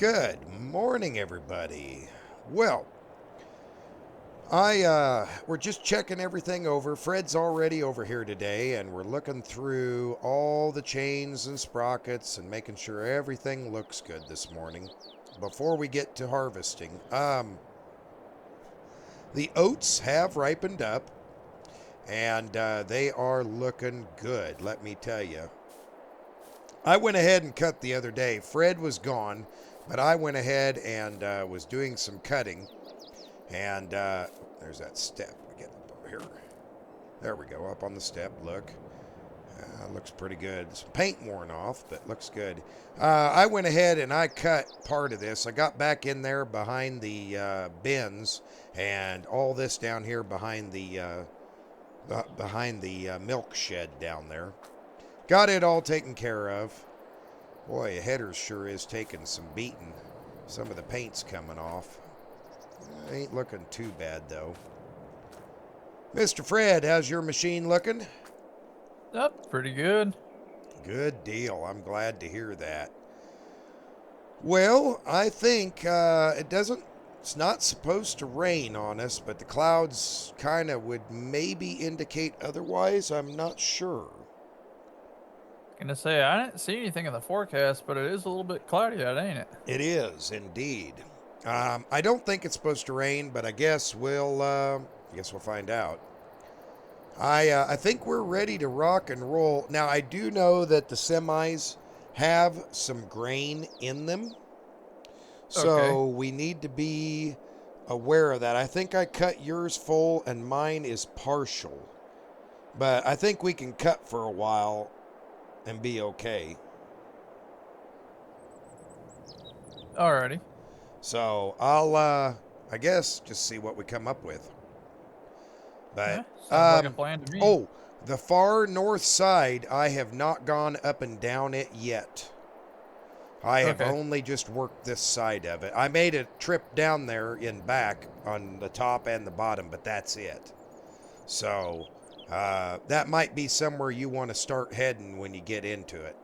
Good morning, everybody. Well, we're just checking everything over. Fred's already over here today, and we're looking through all the chains and sprockets and making sure everything looks good this morning before we get to harvesting. The oats have ripened up, and they are looking good, let me tell you. I went ahead and cut the other day. Fred was gone, but I went ahead and was doing some cutting. And there's that step. We get up over here. There we go, up on the step. Look. Looks pretty good. Some paint worn off, but looks good. I went ahead and I cut part of this. I got back in there behind the bins and all this down here behind the milk shed down there. Got it all taken care of. Boy, a header sure is taking some beating. Some of the paint's coming off. Ain't looking too bad, though. Mr. Fred, how's your machine looking? Pretty good. Good deal. I'm glad to hear that. Well, I think it's not supposed to rain on us, but the clouds kind of would maybe indicate otherwise. I'm not sure. Gonna say I didn't see anything in the forecast, but it is a little bit cloudy out, ain't it? It is indeed. I don't think it's supposed to rain, but I guess we'll find out. I think we're ready to rock and roll. Now, I do know that the semis have some grain in them, so we need to be aware of that. I think I cut yours full and mine is partial, but I think we can cut for a while and be okay. Alrighty. So I'll, I guess, just see what we come up with. But, Sounds like a plan to me. oh, the far north side, I have not gone up and down it yet. I have only just worked this side of it. I made a trip down there in back on the top and the bottom, but that's it. So, that might be somewhere you want to start heading when you get into it.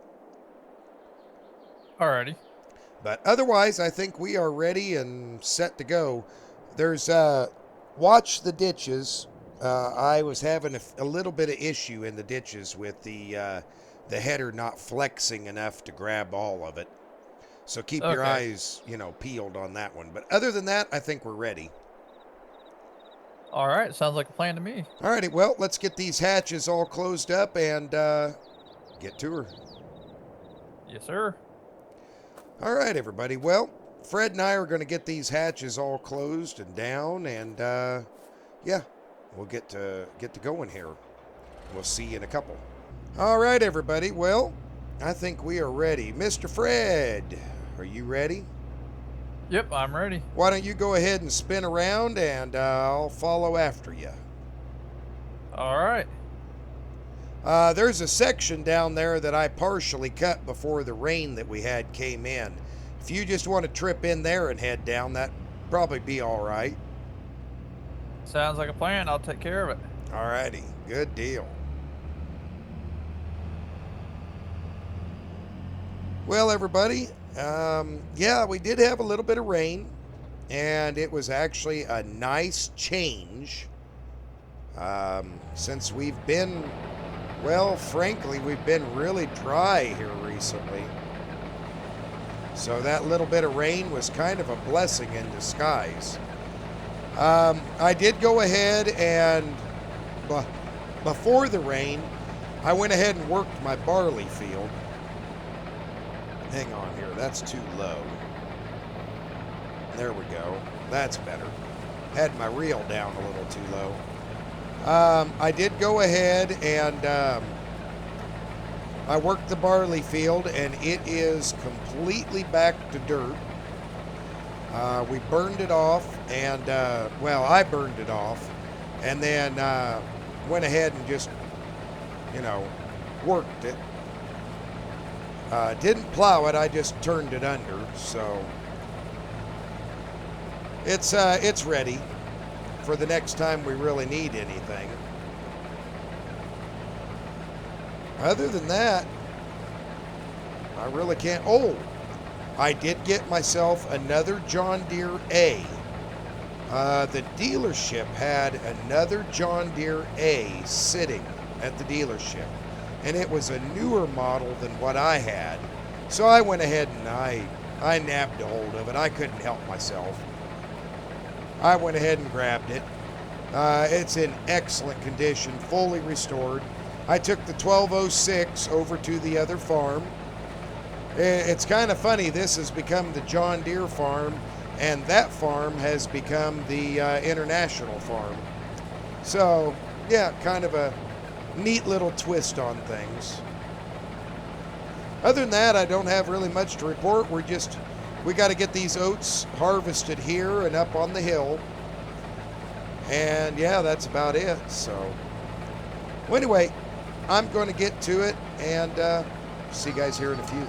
Alrighty. But otherwise, I think we are ready and set to go. There's, watch the ditches. I was having a little bit of issue in the ditches with the header not flexing enough to grab all of it. So keep your eyes, peeled on that one. But other than that, I think we're ready. Alright, sounds like a plan to me. Alrighty, well, let's get these hatches all closed up and get to her. Yes, sir. All right, everybody. Well, Fred and I are going to get these hatches all closed and down, and yeah, we'll get to going here. We'll see you in a couple. All right, everybody. Well, I think we are ready. Mr. Fred, are you ready? Yep, I'm ready. Why don't you go ahead and spin around, and I'll follow after you. Alright. There's a section down there that I partially cut before the rain that we had came in. If you just want to trip in there and head down, that'd probably be all right. Sounds like a plan. I'll take care of it. All righty. Good deal. Well, everybody, yeah, we did have a little bit of rain, and it was actually a nice change since we've been... Well, frankly, we've been really dry here recently. So that little bit of rain was kind of a blessing in disguise. I did go ahead and, before the rain, I went ahead and worked my barley field. Hang on here, that's too low. There we go. That's better. Had my reel down a little too low. I did go ahead and I worked the barley field, and it is completely back to dirt. We burned it off, and well, I burned it off, and then went ahead and just, worked it. Didn't plow it, I just turned it under, so it's ready for the next time we really need anything. Other than that, I really can't. Oh, I did get myself another John Deere A. The dealership had another John Deere A sitting at the dealership, and it was a newer model than what I had. So I went ahead and I nabbed a hold of it. I couldn't help myself. I went ahead and grabbed it. It's in excellent condition, fully restored. I took the 1206 over to the other farm. It's kind of funny, this has become the John Deere farm, and that farm has become the international farm. So, yeah, kind of a neat little twist on things. Other than that, I don't have really much to report. We got to get these oats harvested here and up on the hill. And yeah, that's about it. So, well, anyway, I'm going to get to it, and see you guys here in a few.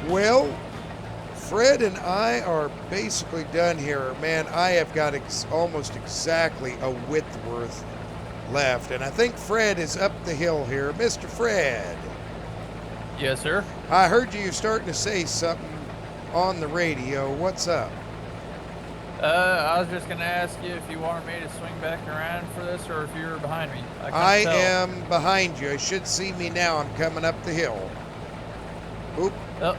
Well, Fred and I are basically done here. Man, I have got almost exactly a width worth left, and I think Fred is up the hill here. Mr. Fred. Yes, sir. I heard you starting to say something on the radio. What's up? I was just going to ask you if you wanted me to swing back around for this or if you were behind me. I am behind you. You should see me now. I'm coming up the hill. Oop. Oh.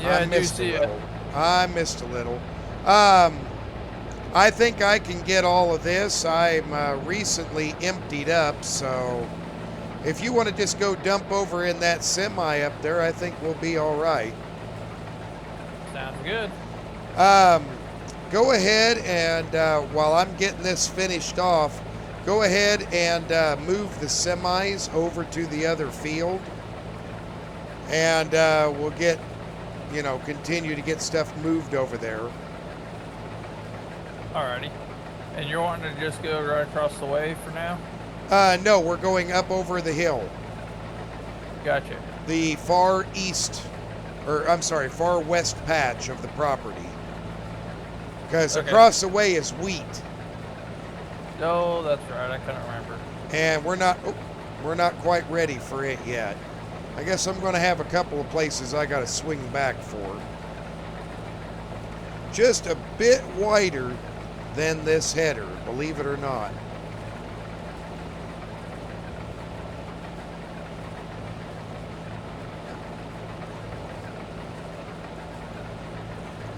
Yeah, I do see it. I missed a little. I think I can get all of this. I'm recently emptied up, so if you want to just go dump over in that semi up there, I think we'll be all right. Sounds good. Go ahead and while I'm getting this finished off, go ahead and move the semis over to the other field, and we'll get, continue to get stuff moved over there. Alrighty. And you're wanting to just go right across the way for now? No, we're going up over the hill. Gotcha. The far east, far west patch of the property. Because across the way is wheat. Oh, that's right. I couldn't remember. And we're not quite ready for it yet. I guess I'm going to have a couple of places I got to swing back for. Just a bit wider than this header, believe it or not.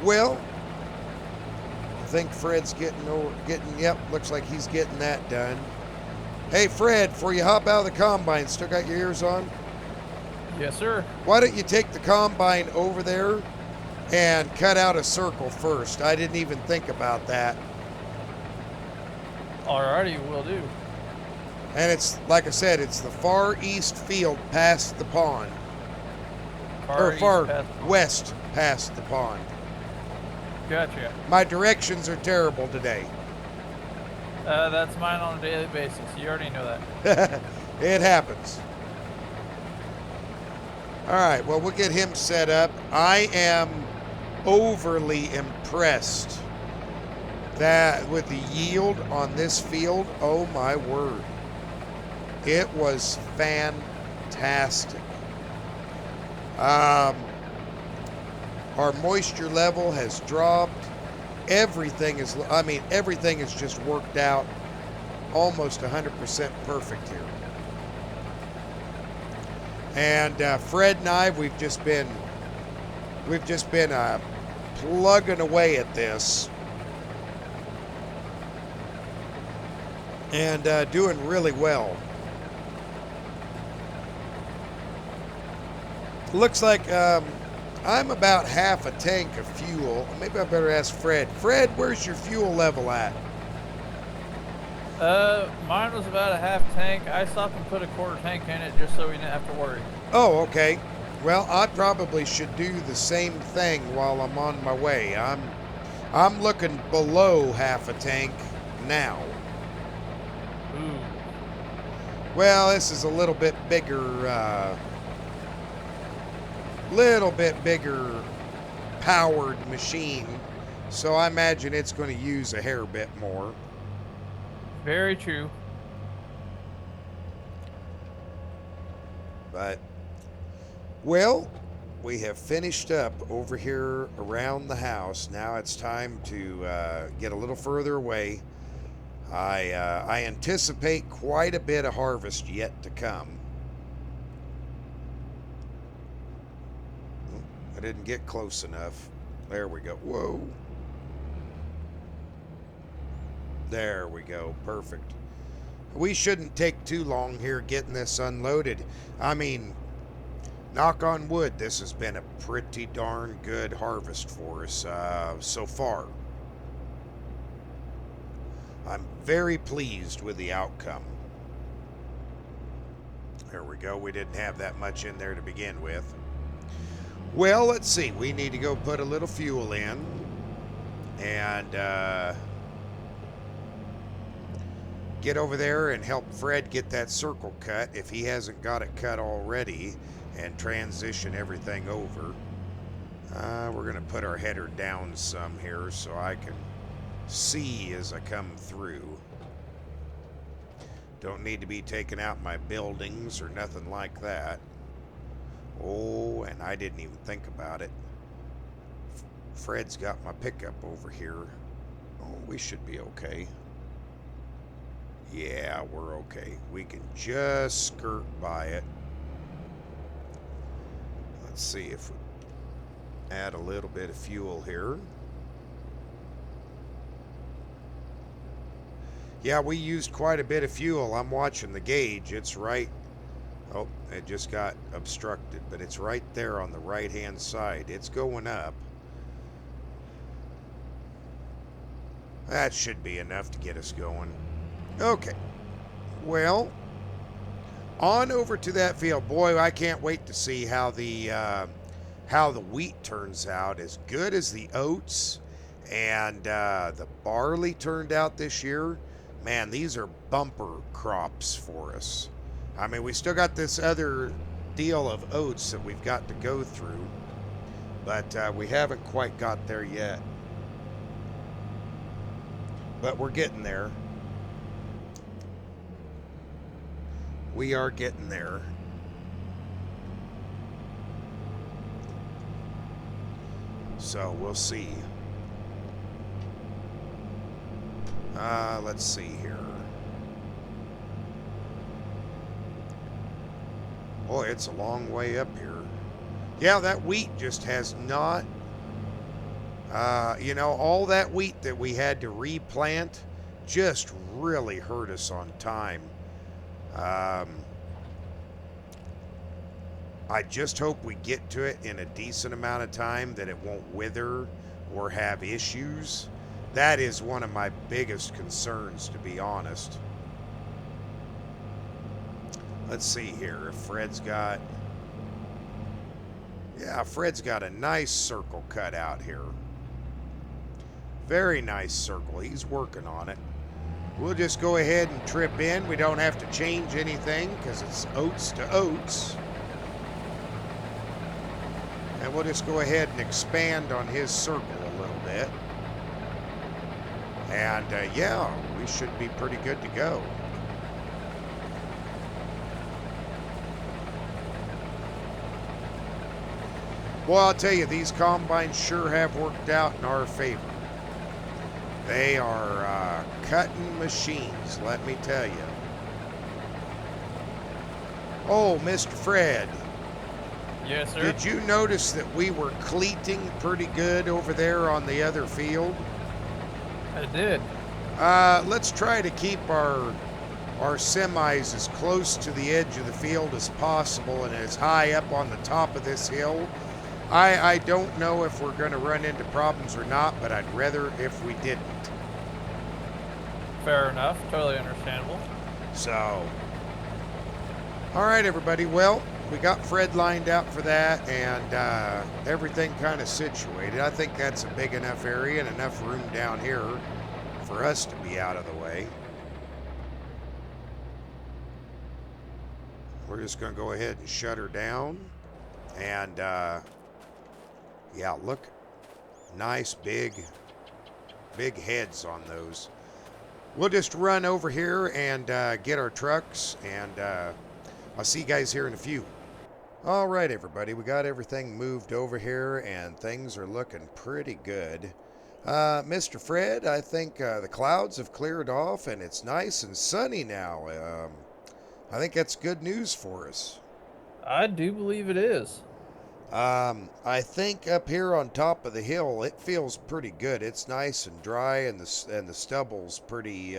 Well, I think Fred's yep, looks like he's getting that done. Hey, Fred, before you hop out of the combine, still got your ears on? Yes, sir. Why don't you take the combine over there and cut out a circle first? I didn't even think about that. Alrighty, will do. And it's, like I said, it's the far east field past the pond. Or Far east far past. west past the pond. Gotcha. My directions are terrible today. That's mine on a daily basis. You already know that. It happens. All right, well, we'll get him set up. I am overly impressed that with the yield on this field. Oh my word. It was fantastic. Our moisture level has dropped. Everything is just worked out almost 100% perfect here. And Fred and I, we've just been plugging away at this and doing really well. Looks like I'm about half a tank of fuel. Maybe I better ask Fred. Fred, where's your fuel level at? Mine was about a half tank. I stopped and put a quarter tank in it just so we didn't have to worry. Oh, okay. Well, I probably should do the same thing while I'm on my way. I'm looking below half a tank now. Ooh. Well, this is a little bit bigger powered machine, so I imagine it's going to use a hair bit more. Very true. But, well, we have finished up over here around the house. Now it's time to get a little further away. I anticipate quite a bit of harvest yet to come. I didn't get close enough. There we go. Whoa. There we go. Perfect. We shouldn't take too long here getting this unloaded. I mean, knock on wood, this has been a pretty darn good harvest for us so far. I'm very pleased with the outcome. There we go. We didn't have that much in there to begin with. Well, let's see. We need to go put a little fuel in. And get over there and help Fred get that circle cut if he hasn't got it cut already, and transition everything over. We're going to put our header down some here so I can see as I come through. Don't need to be taking out my buildings or nothing like that. Oh, and I didn't even think about it. Fred's got my pickup over here. Oh, we should be okay. Yeah, we're okay. We can just skirt by it. Let's see if we add a little bit of fuel here. Yeah, we used quite a bit of fuel. I'm watching the gauge. It's right. Oh, it just got obstructed, but it's right there on the right-hand side. It's going up. That should be enough to get us going. Okay. Well, on over to that field. Boy, I can't wait to see how the wheat turns out. As good as the oats and the barley turned out this year, man, these are bumper crops for us. I mean, we still got this other deal of oats that we've got to go through, but we haven't quite got there yet. But we're getting there. We are getting there. So we'll see. Let's see here. Boy, it's a long way up here. Yeah, that wheat just has not... all that wheat that we had to replant just really hurt us on time. I just hope we get to it in a decent amount of time, that it won't wither or have issues. That is one of my biggest concerns, to be honest. Let's see here if Fred's got... Yeah, Fred's got a nice circle cut out here. Very nice circle. He's working on it. We'll just go ahead and trip in. We don't have to change anything because it's oats to oats. And we'll just go ahead and expand on his circle a little bit. And yeah, we should be pretty good to go. Well, I'll tell you, these combines sure have worked out in our favor. They are cutting machines, let me tell you. Oh, Mr. Fred. Yes, sir. Did you notice that we were cleating pretty good over there on the other field? I did. Let's try to keep our semis as close to the edge of the field as possible and as high up on the top of this hill. I don't know if we're going to run into problems or not, but I'd rather if we didn't. Fair enough. Totally understandable. So, all right, everybody. Well, we got Fred lined out for that, and everything kind of situated. I think that's a big enough area and enough room down here for us to be out of the way. We're just going to go ahead and shut her down. And, yeah, look. Nice, big heads on those. We'll just run over here and get our trucks, and I'll see you guys here in a few. All right, everybody, we got everything moved over here, and things are looking pretty good. Mr. Fred, I think the clouds have cleared off, and it's nice and sunny now. I think that's good news for us. I do believe it is. I think up here on top of the hill, it feels pretty good. It's nice and dry, and the stubble's pretty.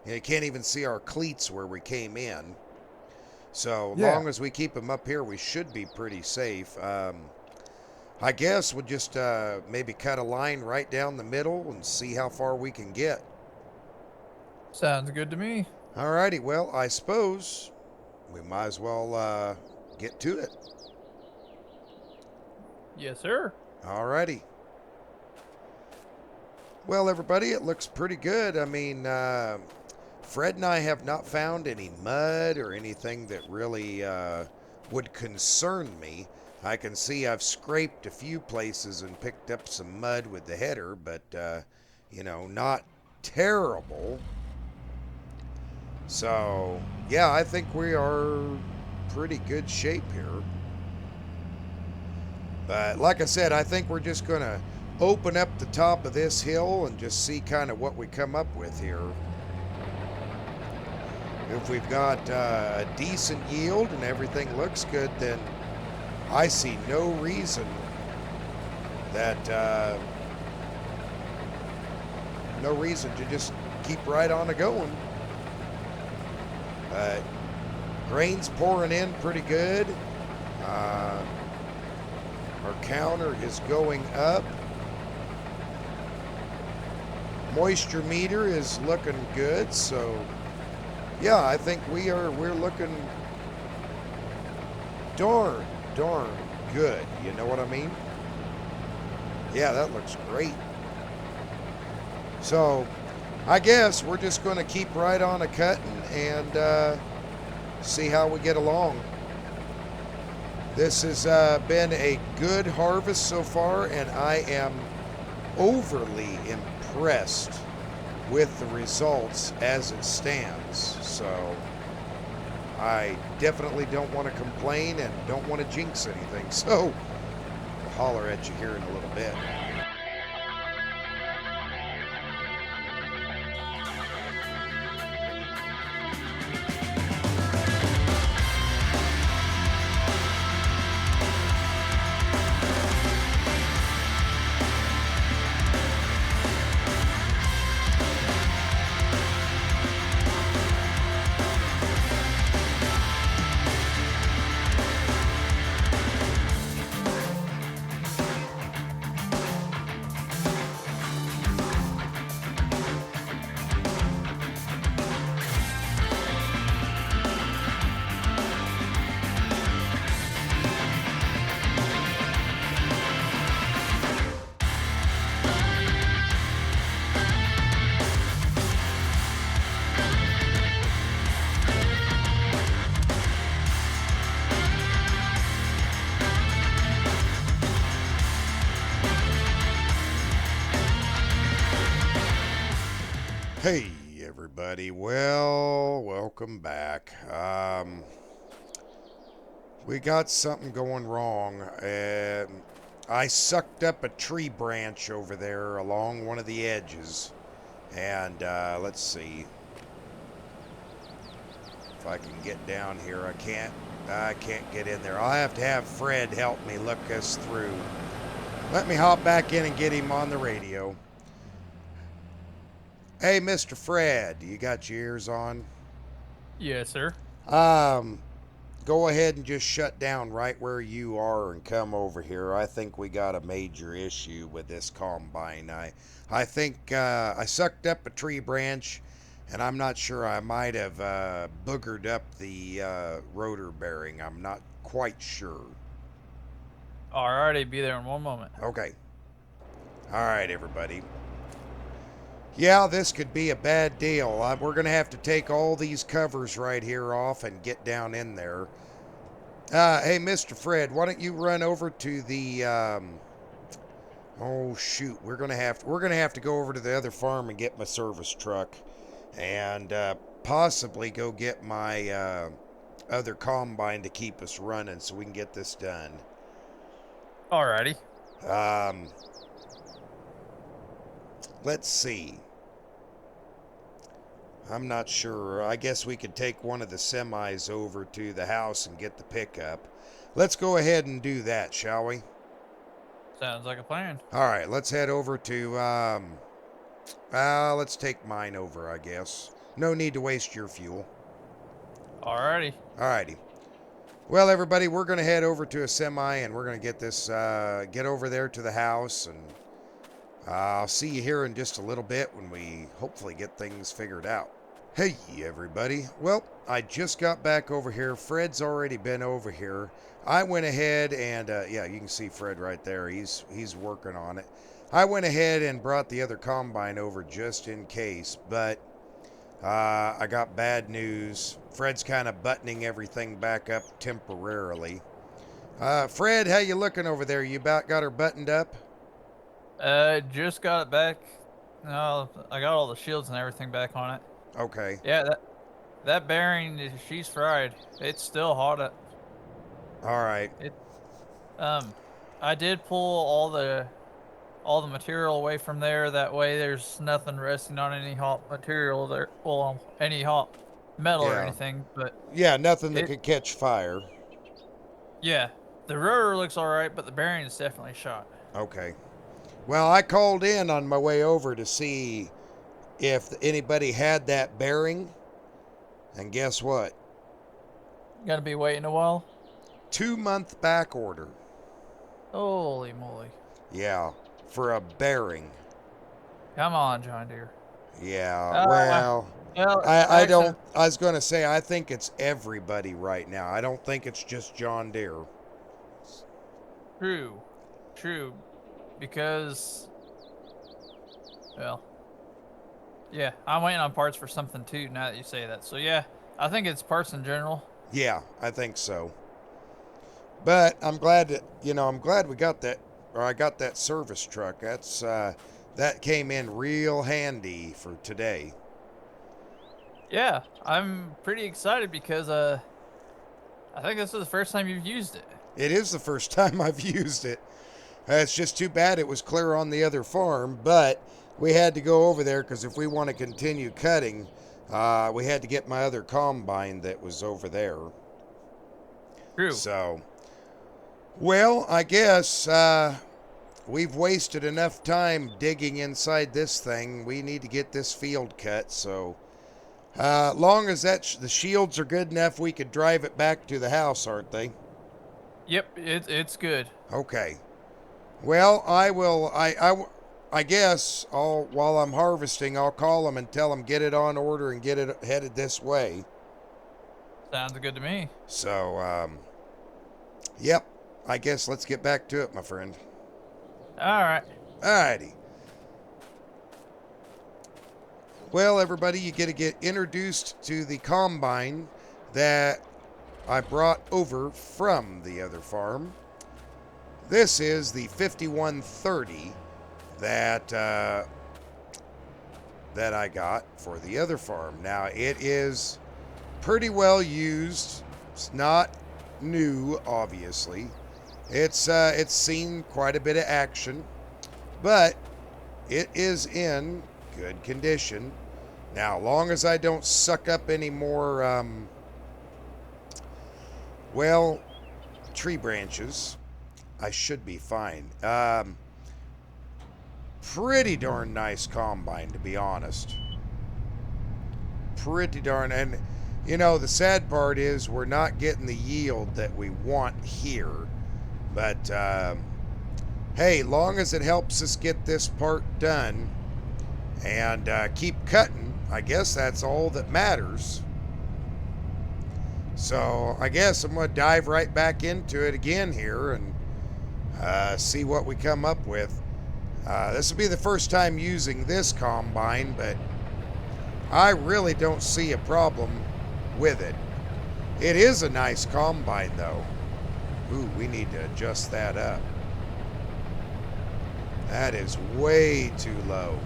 You can't even see our cleats where we came in. So long as we keep them up here, we should be pretty safe. I guess we'll just maybe cut a line right down the middle and see how far we can get. Sounds good to me. Alrighty, well, I suppose we might as well get to it. Yes, sir. Alrighty. Well, everybody, it looks pretty good. I mean, Fred and I have not found any mud or anything that really would concern me. I can see I've scraped a few places and picked up some mud with the header, but, you know, not terrible. So, yeah, I think we are pretty good shape here. But like I said, I think we're just going to open up the top of this hill and just see kind of what we come up with here. If we've got a decent yield and everything looks good, then I see no reason that no reason to just keep right on a going. But grain's pouring in pretty good. Our counter is going up. Moisture meter is looking good, so yeah, I think we're looking darn good. You know what I mean? Yeah, that looks great. So I guess we're just going to keep right on a cutting and see how we get along. This has been a good harvest so far, and I am overly impressed with the results as it stands. So I definitely don't want to complain and don't want to jinx anything. So I'll holler at you here in a little bit. Hey everybody, well, welcome back. We got something going wrong. I sucked up a tree branch over there along one of the edges, and let's see if I can get down here. I can't get in there. I'll have to have Fred help me look us through. Let me hop back in and get him on the radio. Hey, Mr. Fred, you got your ears on? Yes, sir. Um, Go ahead and just shut down right where you are and come over here. I think we got a major issue with this combine. I think I sucked up a tree branch, and I'm not sure. I might have boogered up the rotor bearing. I'm not quite sure. Alrighty, be there in one moment. Okay. All right, everybody. Yeah, this could be a bad deal. We're going to have to take all these covers right here off and get down in there. Hey, Mr. Fred, why don't you run over to the, oh shoot, we're gonna have to go over to the other farm and get my service truck, and possibly go get my other combine to keep us running so we can get this done. Alrighty. Let's see. I'm not sure. I guess we could take one of the semis over to the house and get the pickup. Let's go ahead and do that, shall we? Sounds like a plan. All right, let's head over to, let's take mine over, I guess. No need to waste your fuel. Alrighty. All righty. Well, everybody, we're going to head over to a semi, and we're going to get this, get over there to the house, and I'll see you here in just a little bit when we hopefully get things figured out. Hey, everybody. Well, I just got back over here. Fred's already been over here. I went ahead and, yeah, you can see Fred right there. He's working on it. I went ahead and brought the other combine over just in case, but I got bad news. Fred's kind of buttoning everything back up temporarily. Fred, how you looking over there? You about got her buttoned up? Just got it back. No, I got all the shields and everything back on it. Okay. Yeah, that bearing, she's fried. It's still hot up. All right. I did pull all the material away from there. That way, there's nothing resting on any hot material there. Well, any hot metal or Yeah. anything. But Yeah, nothing that could catch fire. yeah, the rotor looks all right, but the bearing is definitely shot. Okay. Well, I called in on my way over to see if anybody had that bearing, and guess what? Gotta be waiting a while. 2-month back order. Holy moly! Yeah, for a bearing. Come on, John Deere. Yeah, well, I don't. I was going to say I think it's everybody right now. I don't think it's just John Deere. True, because, well, yeah, I'm waiting on parts for something too. Now that you say that, so yeah, I think it's parts in general. Yeah, I think so. But I'm glad that I'm glad we got that, or I got that service truck. That came in real handy for today. Yeah, I'm pretty excited because I think this is the first time you've used it. It is the first time I've used it. It's just too bad it was clear on the other farm, but we had to go over there because if we want to continue cutting, we had to get my other combine that was over there. True. So, well, I guess we've wasted enough time digging inside this thing. We need to get this field cut, so long as the shields are good enough, we could drive it back to the house, aren't they? Yep, it's good. Okay. Well, I guess while I'm harvesting, I'll call them and tell them get it on order and get it headed this way. Sounds good to me. So, yep. I guess let's get back to it, my friend. All right. Alrighty. Well, everybody, you get to get introduced to the combine that I brought over from the other farm. This is the 5130 that that I got for the other farm. Now, it is pretty well used. It's not new, obviously. It's seen quite a bit of action, but it is in good condition. Now, long as I don't suck up any more, well, tree branches, I should be fine. Pretty darn nice combine, to be honest. Pretty darn, and you know, the sad part is we're not getting the yield that we want here. But hey, long as it helps us get this part done and keep cutting, I guess that's all that matters. So I guess I'm going to dive right back into it again here and see what we come up with. This will be the first time using this combine, but I really don't see a problem with it. It is a nice combine, though. Ooh, we need to adjust that up. That is way too low.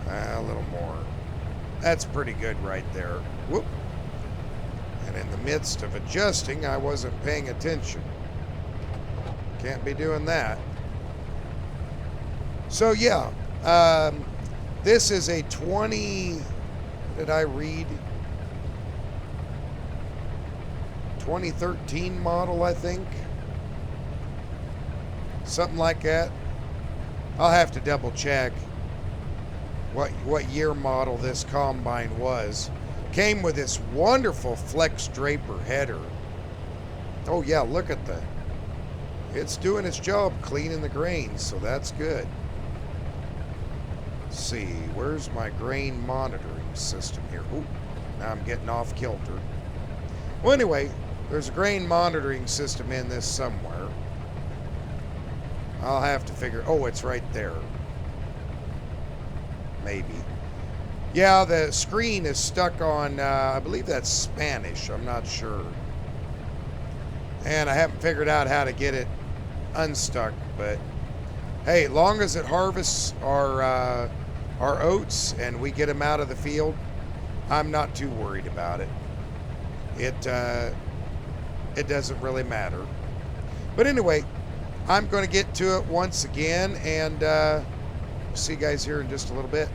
A little more. That's pretty good right there. Whoop. And in the midst of adjusting, I wasn't paying attention. Can't be doing that. So yeah, this is a 20, did I read? 2013 model, I think. Something like that. I'll have to double check what year model this combine was. Came with this wonderful flex draper header. Oh yeah, look at that. It's doing its job cleaning the grain, so that's good. Let's see, where's my grain monitoring system here? Ooh, now I'm getting off kilter. Well, anyway, there's a grain monitoring system in this somewhere. I'll have to figure, oh, it's right there. Maybe. Yeah, the screen is stuck on, I believe that's Spanish, I'm not sure. And I haven't figured out how to get it unstuck, but hey, long as it harvests our oats and we get them out of the field, I'm not too worried about it. It doesn't really matter. But anyway, I'm going to get to it once again, and see you guys here in just a little bit.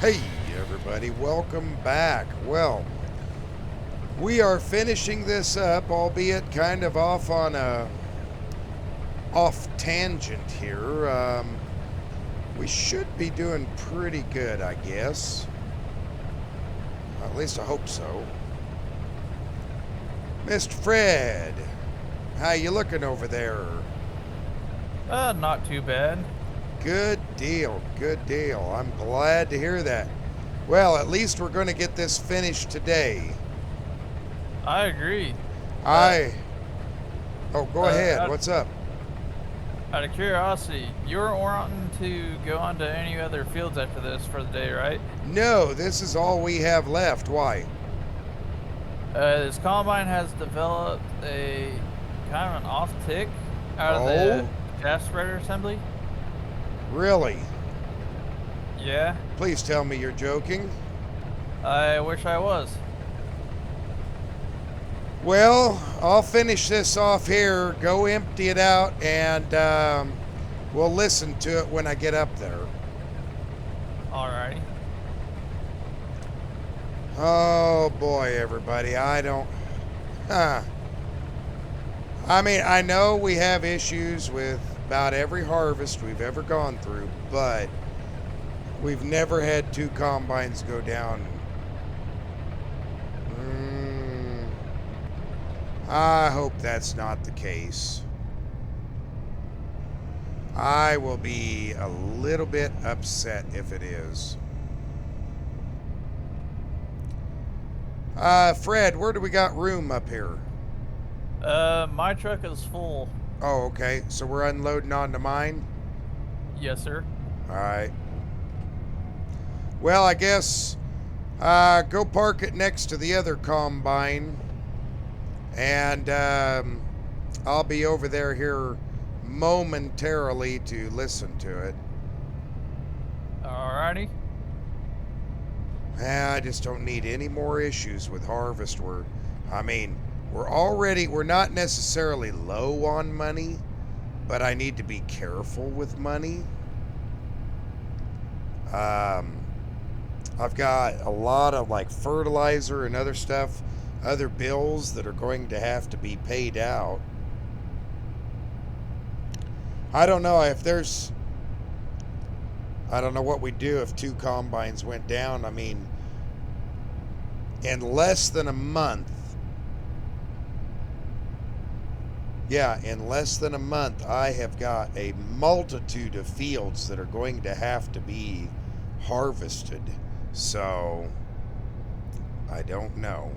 Hey, everybody, welcome back. Well, we are finishing this up, albeit kind of off on a off tangent here. We should be doing pretty good, I guess. At least I hope so. Mr. Fred, how you looking over there? Not too bad. Good deal, good deal. I'm glad to hear that. Well, at least we're going to get this finished today. I agree. Oh, go ahead. What's up? Out of curiosity, you weren't wanting to go on to any other fields after this for the day, right? No, this is all we have left. Why? This combine has developed a kind of an off tick out of the gas spreader assembly. Really? Yeah, Please tell me you're joking. I wish I was. Well, I'll finish this off here, go empty it out, and we'll listen to it when I get up there. Alrighty. Oh boy, everybody, I don't... Huh. I mean, I know we have issues with about every harvest we've ever gone through, but we've never had two combines go down. I hope that's not the case. I will be a little bit upset if it is. Fred, where do we got room up here? My truck is full. Oh, okay. So we're unloading onto mine? Yes, sir. All right. Well, I guess go park it next to the other combine, and I'll be over there here momentarily to listen to it. Alrighty. I just don't need any more issues with harvest. We're not necessarily low on money, but I need to be careful with money. I've got a lot of like fertilizer and other stuff, other bills that are going to have to be paid out. I don't know what we'd do if two combines went down. I mean, in less than a month, I have got a multitude of fields that are going to have to be harvested. So, I don't know.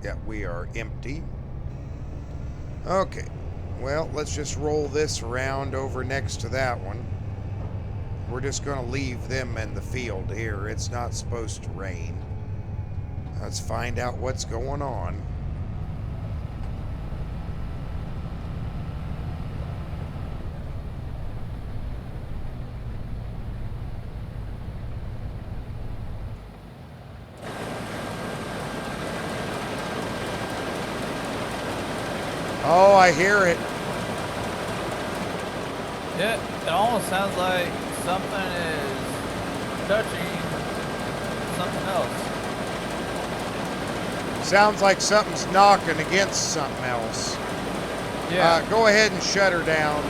Yeah, we are empty. Okay. Well, let's just roll this around over next to that one. We're just going to leave them in the field here. It's not supposed to rain. Let's find out what's going on. Oh, I hear it. Yeah, it almost sounds like something is touching something else. Sounds like something's knocking against something else. Yeah. Go ahead and shut her down.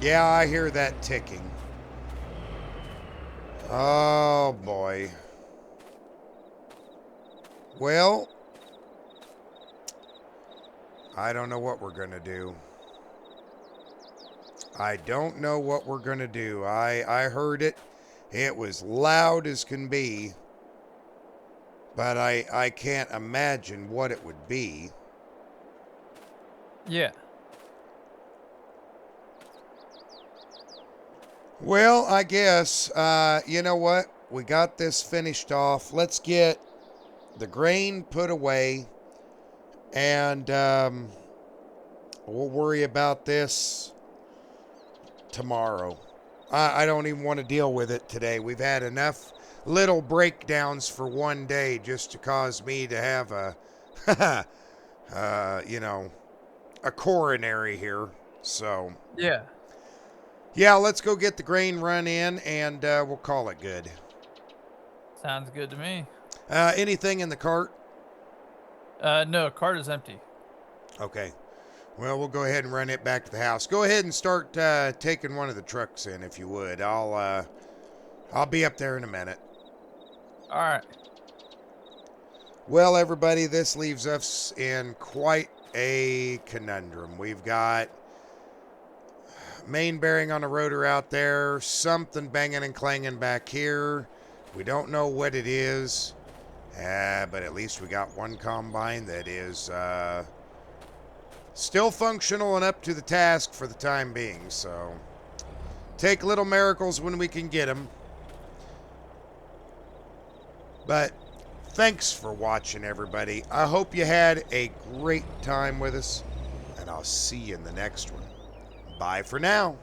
Yeah, I hear that ticking. Oh, boy. Well, I don't know what we're going to do. I don't know what we're going to do. I heard it. It was loud as can be. But I can't imagine what it would be. Yeah. Well, I guess, you know what? We got this finished off. Let's get the grain put away, and we'll worry about this tomorrow. I don't even want to deal with it today. We've had enough little breakdowns for one day just to cause me to have a, a coronary here. So, Yeah. yeah, let's go get the grain run in, and we'll call it good. Sounds good to me. Anything in the cart? No, cart is empty. Okay. Well, we'll go ahead and run it back to the house. Go ahead and start taking one of the trucks in, if you would. I'll be up there in a minute. All right. Well, everybody, this leaves us in quite a conundrum. We've got main bearing on the rotor out there, something banging and clanging back here. We don't know what it is, but at least we got one combine that is still functional and up to the task for the time being. So take little miracles when we can get them. But thanks for watching, everybody. I hope you had a great time with us, and I'll see you in the next one. Bye for now.